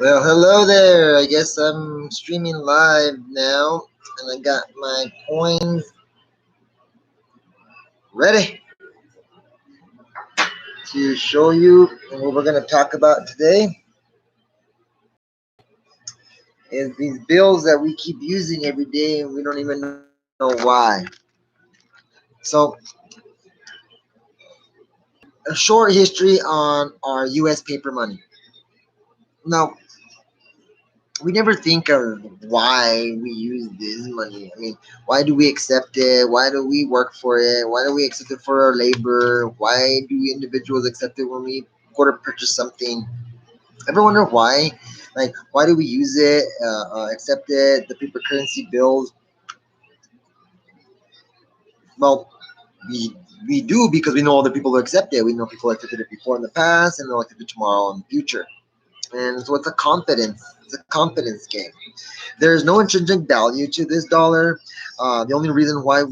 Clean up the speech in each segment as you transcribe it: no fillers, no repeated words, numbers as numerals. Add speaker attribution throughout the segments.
Speaker 1: Well, hello there. I guess I'm streaming live now, and I got my coins ready to show you. And what we're going to talk about today is these bills that we keep using every day, and we don't even know why. So, a short history on our U.S. paper money. Now, we never think of why we use this money. I mean, why do we accept it? Why do we work for it? Why do we accept it for our labor? Why do individuals accept it when we go to purchase something? Ever wonder why? Like, why do we use it, accept it, the paper currency bills? Well, we we do because we know other people who accept it. We know people who accepted it before in the past and they'll accept it tomorrow in the future. And so it's a confidence. It's a confidence game. There's no intrinsic value to this dollar. The only uh, reason why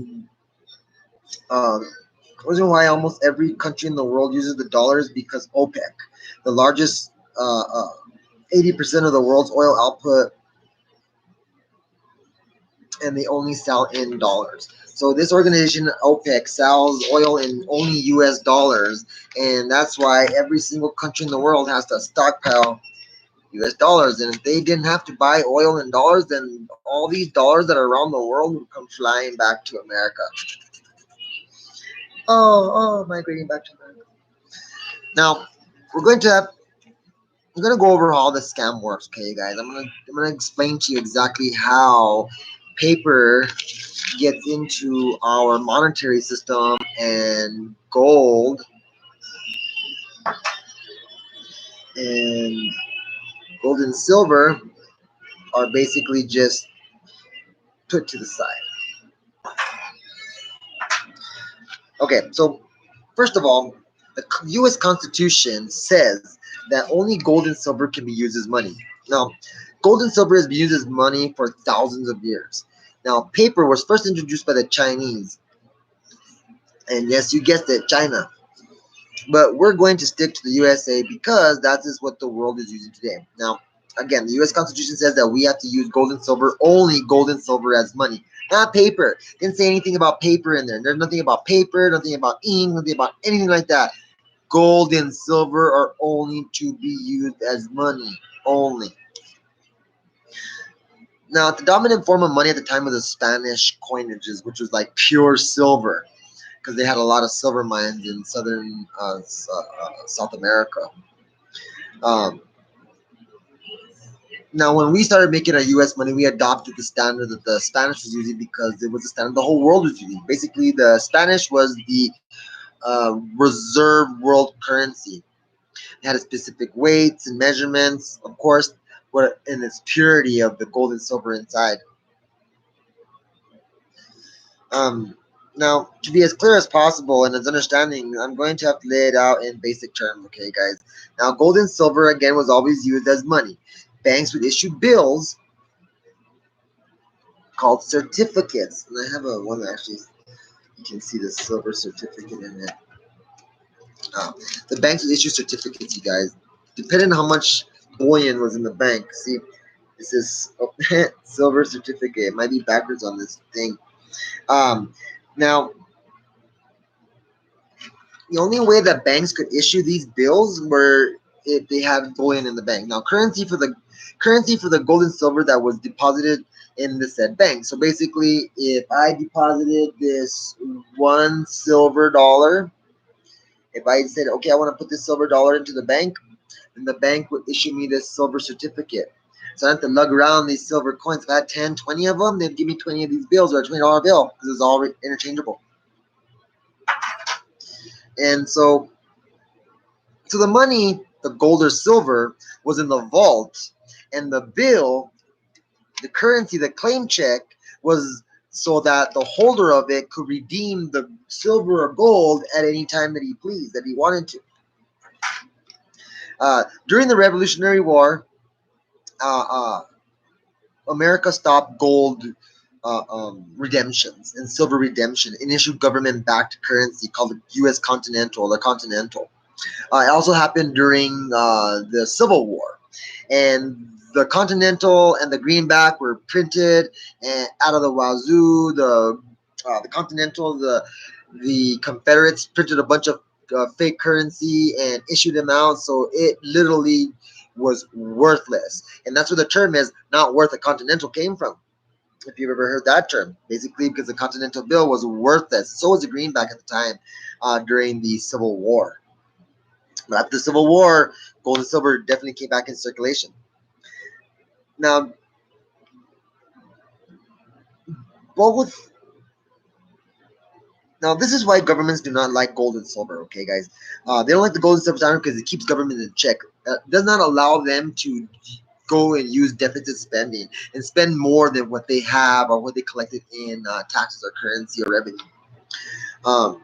Speaker 1: almost every country in the world uses the dollar is because OPEC, the largest 80% of the world's oil output, and they only sell in dollars. So this organization OPEC sells oil in only U.S. dollars, and that's why every single country in the world has to stockpile U.S. dollars. And if they didn't have to buy oil in dollars, then all these dollars that are around the world would come flying back to America. Migrating back to America. Now we're going to have, I'm going to go over how the scam works. Okay, guys, I'm gonna explain to you exactly how paper gets into our monetary system and and gold and silver are basically just put to the side. Okay, so first of all, the U.S. Constitution says that only gold and silver can be used as money. Now, gold and silver has been used as money for thousands of years. Now, paper was first introduced by the Chinese, and yes, you guessed it, China. But we're going to stick to the USA because that is what the world is using today. Now, again, the U.S. Constitution says that we have to use gold and silver, only gold and silver as money, not paper. Didn't say anything about paper in there. There's nothing about paper, nothing about ink, nothing about anything like that. Gold and silver are only to be used as money, only. Now, the dominant form of money at the time was the Spanish coinages, which was like pure silver, because they had a lot of silver mines in southern South America. Um, Now, when we started making our U.S. money, we adopted the standard that the Spanish was using because it was the standard the whole world was using. Basically, the Spanish was the reserve world currency. It had a specific weights and measurements, of course, but in its purity of the gold and silver inside. Um, Now, to be as clear as possible and as understanding, I'm going to have to lay it out in basic terms, okay, guys? Now, gold and silver, again, was always used as money. Banks would issue bills called certificates. And I have a one that actually, you can see the silver certificate in it. Uh, the banks would issue certificates, you guys, depending on how much bullion was in the bank. See, this is silver certificate. It might be backwards on this thing. Um, Now, the only way that banks could issue these bills were if they have bullion in the bank. Now, currency for the gold and silver that was deposited in the said bank. So basically, if I deposited this one silver dollar, if I said, okay, I want to put this silver dollar into the bank, then the bank would issue me this silver certificate. So I have to lug around these silver coins. If I had 10, 20 of them, they'd give me 20 of these bills or a $20 bill because it's all interchangeable. And so the money, the gold or silver, was in the vault, and the bill, the currency, the claim check, was so that the holder of it could redeem the silver or gold at any time that he pleased, that he wanted to. During the Revolutionary War, uh, uh, America stopped gold redemptions and silver redemption and issued government-backed currency called the U.S. Continental. It also happened during the Civil War. And the Continental and the Greenback were printed and out of the wazoo. The Continental, the Confederates printed a bunch of fake currency and issued them out, so it literally was worthless. And that's where the term is not worth a Continental came from. If you've ever heard that term, basically because the Continental Bill was worthless. So was the Greenback at the time during the Civil War. But after the Civil War, gold and silver definitely came back in circulation. Now, both. Now, this is why governments do not like gold and silver. Okay, guys, they don't like the gold and silver standard because it keeps government in check. It does not allow them to go and use deficit spending and spend more than what they have or what they collected in taxes or currency or revenue. Um,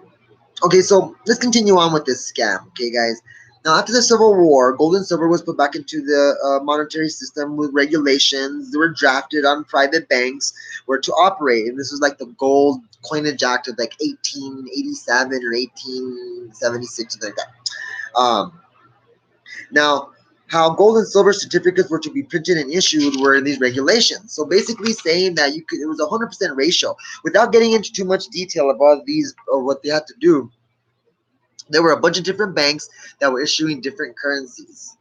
Speaker 1: Okay, so let's continue on with this scam, okay, guys? Now, after the Civil War, gold and silver was put back into the monetary system with regulations. They were drafted on private banks where to operate, and this was like the Gold Coinage Act of like 1887 or 1876, something like that. Now, how gold and silver certificates were to be printed and issued were in these regulations. So basically saying that it was a 100% ratio. Without getting into too much detail about these or what they had to do, there were a bunch of different banks that were issuing different currencies.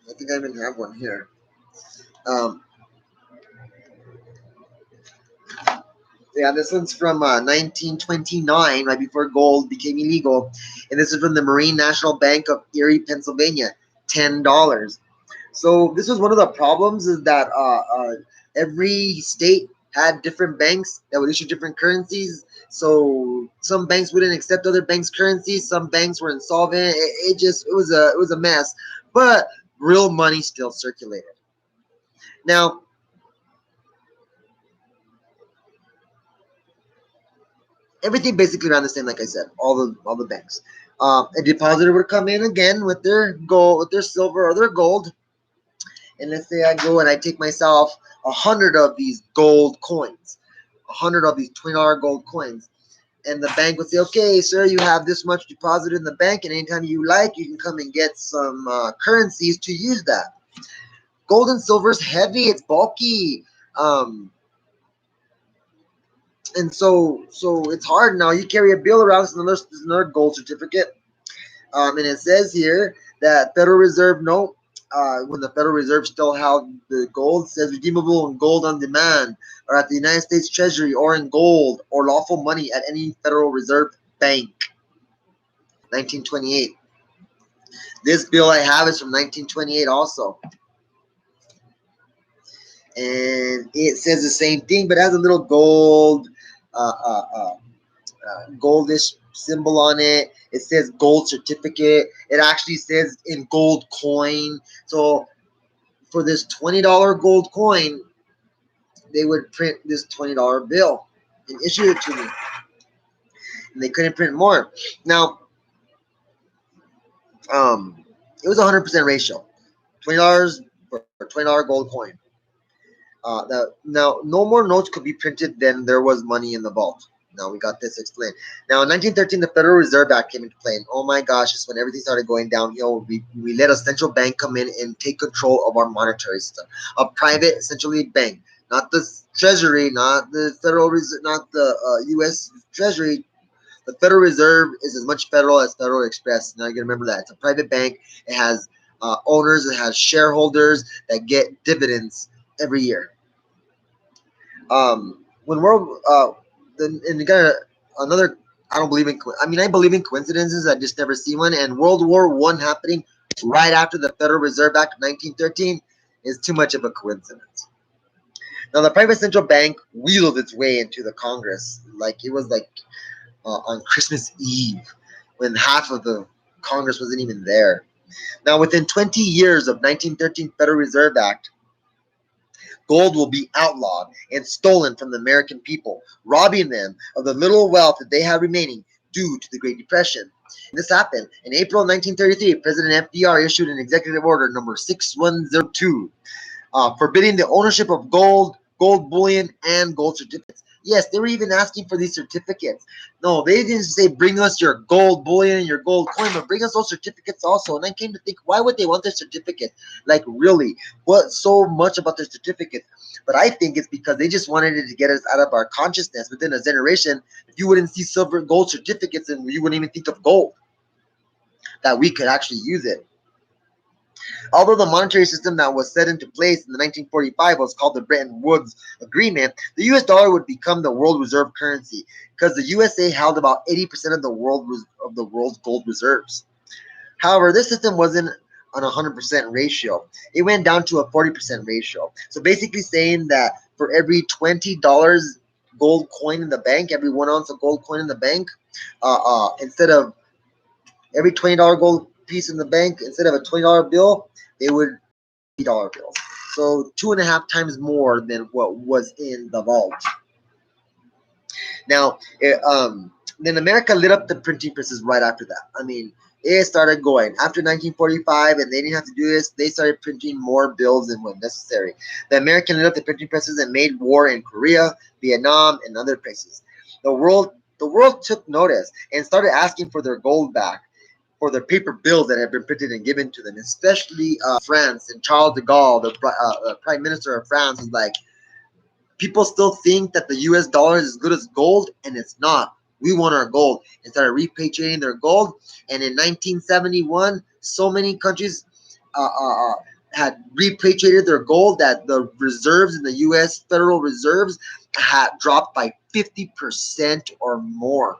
Speaker 1: I think I even have one here. Um, yeah, this one's from 1929, right before gold became illegal, and this is from the Marine National Bank of Erie, Pennsylvania, $10. So this was one of the problems is that every state had different banks that would issue different currencies. So some banks wouldn't accept other banks' currencies. Some banks were insolvent. It was a mess. But real money still circulated. Now, everything basically ran the same, like I said, all the banks. A depositor would come in again with their gold, with their silver or their gold, and let's say I go and I take myself 100 of these gold coins, 100 of these $20 gold coins, and the bank would say, "Okay, sir, you have this much deposited in the bank, and anytime you like, you can come and get some currencies to use that." Gold and silver is heavy; it's bulky, um, and so it's hard. Now you carry a bill around. It's another gold certificate. And it says here that Federal Reserve note, when the Federal Reserve still held the gold, says redeemable in gold on demand, or at the United States Treasury, or in gold, or lawful money at any Federal Reserve bank. 1928. This bill I have is from 1928 also. And it says the same thing, but it has a little uh, uh, uh, goldish symbol on it. It says gold certificate. It actually says in gold coin. So for this $20 gold coin, they would print this $20 bill and issue it to me. And they couldn't print more. Now, it was a 100% ratio. $20 for a $20 gold coin. Now, no more notes could be printed than there was money in the vault. Now we got this explained. Now in 1913, the Federal Reserve Act came into play. And oh my gosh, it's when everything started going downhill. We let a central bank come in and take control of our monetary system. A private centrally bank, not the Treasury, not the Federal Reserve, not the U.S. Treasury. The Federal Reserve is as much federal as Federal Express. Now you gotta remember that it's a private bank. It has owners. It has shareholders that get dividends every year. When world and you got another. I don't believe in. I mean, I believe in coincidences. I just never see one. And World War One happening right after the Federal Reserve Act of 1913 is too much of a coincidence. Now, the private central bank wheeled its way into the Congress like it was like on Christmas Eve when half of the Congress wasn't even there. Now, within 20 years of 1913 Federal Reserve Act, gold will be outlawed and stolen from the American people, robbing them of the little wealth that they have remaining due to the Great Depression. And this happened in April 1933. President FDR issued an executive order number 6102, forbidding the ownership of gold bullion, and gold certificates. Yes, they were even asking for these certificates. No, they didn't say bring us your gold bullion and your gold coin, but bring us those certificates also. And I came to think, why would they want their certificate? Like, really, what so much about their certificate? But I think it's because they just wanted it to get us out of our consciousness. Within a generation, if you wouldn't see silver and gold certificates, and you wouldn't even think of gold, that we could actually use it. Although the monetary system that was set into place in the 1945 was called the Bretton Woods Agreement, the US dollar would become the world reserve currency because the USA held about 80% of the world's gold reserves. However, this system wasn't on a 100% ratio. It went down to a 40% ratio. So basically saying that for every $20 gold coin in the bank, every 1 ounce of gold coin in the bank, instead of every $20 gold piece in the bank, instead of a $20 bill, they would $50 bills. So 2.5 times more than what was in the vault. Now, then America lit up the printing presses right after that. I mean, it started going after 1945, and they didn't have to do this. They started printing more bills than was necessary. The American lit up the printing presses and made war in Korea, Vietnam, and other places. The world took notice and started asking for their gold back, for the paper bills that had been printed and given to them, especially France. And Charles de Gaulle, the Prime Minister of France, was like, people still think that the US dollar is as good as gold, and it's not. We want our gold, and started repatriating their gold. And in 1971, so many countries uh, uh, uh, had repatriated their gold that the reserves in the US Federal Reserves had dropped by 50% or more.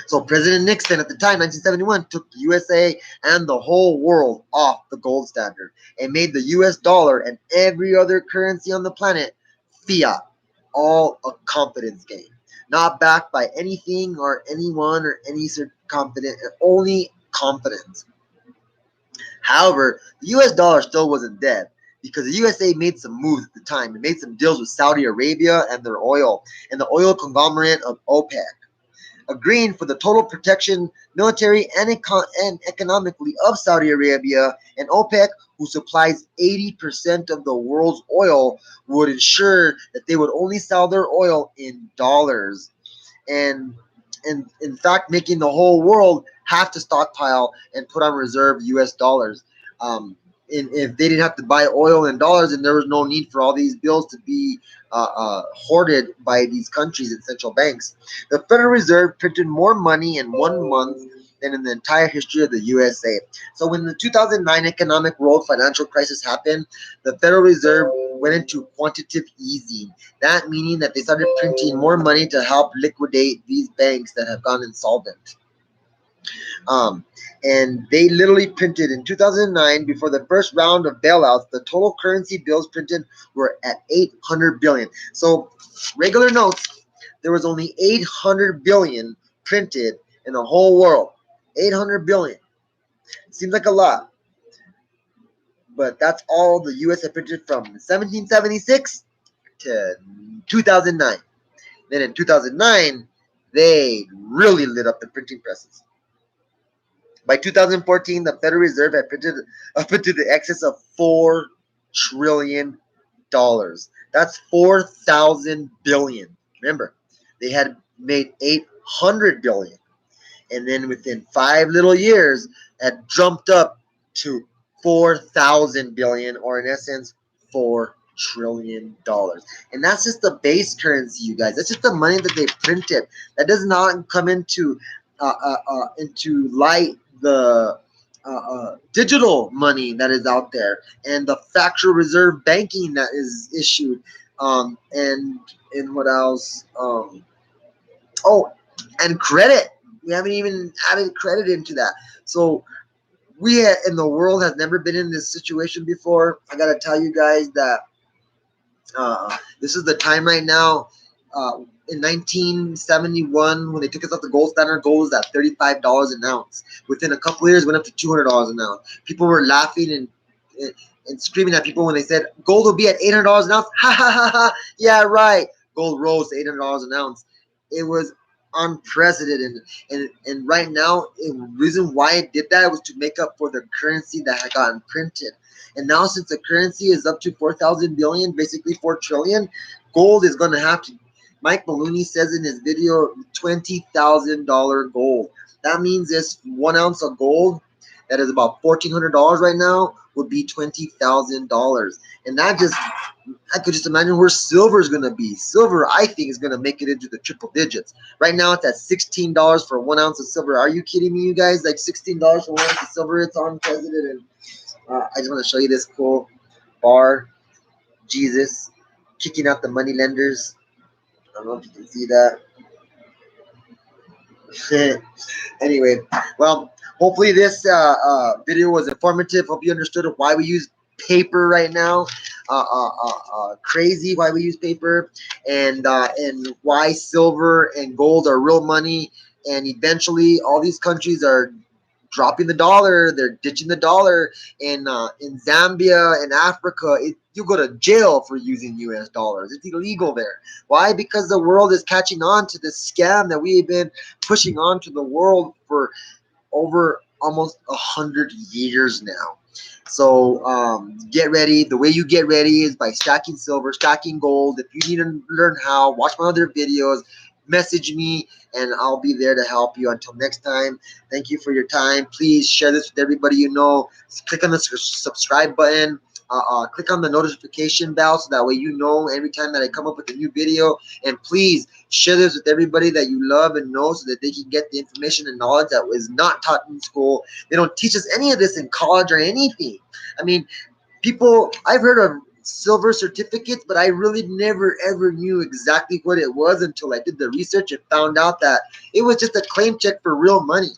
Speaker 1: So President Nixon at the time, 1971, took the USA and the whole world off the gold standard and made the US dollar and every other currency on the planet fiat, all a confidence game, not backed by anything or anyone or any confident, only confidence. However, the US dollar still wasn't dead because the USA made some moves at the time. It made some deals with Saudi Arabia and their oil and the oil conglomerate of OPEC, agreeing for the total protection military and economically of Saudi Arabia, and OPEC, who supplies 80% of the world's oil, would ensure that they would only sell their oil in dollars, and in fact making the whole world have to stockpile and put on reserve US dollars. And if they didn't have to buy oil in dollars, and there was no need for all these bills to be hoarded by these countries and central banks. The Federal Reserve printed more money in 1 month than in the entire history of the USA. So when the 2009 economic world financial crisis happened, the Federal Reserve went into quantitative easing. That meaning that they started printing more money to help liquidate these banks that have gone insolvent. Um, and they literally printed in 2009, before the first round of bailouts, the total currency bills printed were at 800 billion. So regular notes, there was only 800 billion printed in the whole world. 800 billion. Seems like a lot, but that's all the US had printed from 1776 to 2009. Then in 2009, they really lit up the printing presses. By 2014, the Federal Reserve had printed up into the excess of $4 trillion. That's 4,000 billion. Remember, they had made 800 billion. And then within 5 little years, had jumped up to 4,000 billion, or in essence, $4 trillion. And that's just the base currency, you guys. That's just the money that they printed. That does not come into light the digital money that is out there, and the factual reserve banking that is issued, and what else? Oh, and credit. We haven't even added credit into that. So in the world has never been in this situation before. I gotta tell you guys that this is the time right now. In 1971, when they took us off the gold standard, gold was at $35 an ounce. Within a couple of years, it went up to $200 an ounce. People were laughing and screaming at people when they said gold will be at $800 an ounce. Ha ha ha ha! Yeah, right. Gold rose to $800 an ounce. It was unprecedented, and right now, the reason why it did that was to make up for the currency that had gotten printed. And now, since the currency is up to 4,000 billion, basically 4 trillion, gold is going to have to Mike Maloney says in his video, $20,000 gold. That means this 1 ounce of gold that is about $1,400 right now would be $20,000. And that just, I could just imagine where silver is going to be. Silver, I think, is going to make it into the triple digits. Right now, it's at $16 for 1 ounce of silver. Are you kidding me, you guys? Like $16 for 1 ounce of silver. It's on President. And I just want to show you this cool bar. Jesus kicking out the money lenders. I don't know if you can see that. Anyway, well, hopefully this video was informative. Hope you understood why we use paper right now. Crazy why we use paper, and why silver and gold are real money. And eventually, all these countries are dropping the dollar. They're ditching the dollar. In Zambia and Africa, you go to jail for using U.S. dollars. It's illegal there. Why? Because the world is catching on to this scam that we've been pushing on to the world for over almost 100 years now. So get ready. The way you get ready is by stacking silver, stacking gold. If you need to learn how, watch my other videos, message me, and I'll be there to help you. Until next time, thank you for your time. Please share this with everybody you know. Click on the subscribe button. Click on the notification bell so that way you know every time that I come up with a new video. And please share this with everybody that you love and know so that they can get the information and knowledge that was not taught in school. They don't teach us any of this in college or anything. I mean, people, I've heard of silver certificates, but I really never ever knew exactly what it was until I did the research and found out that it was just a claim check for real money.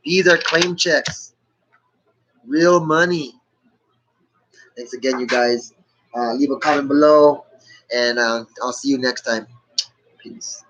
Speaker 1: These are claim checks, real money. Thanks again, you guys. Leave a comment below, and I'll see you next time. Peace.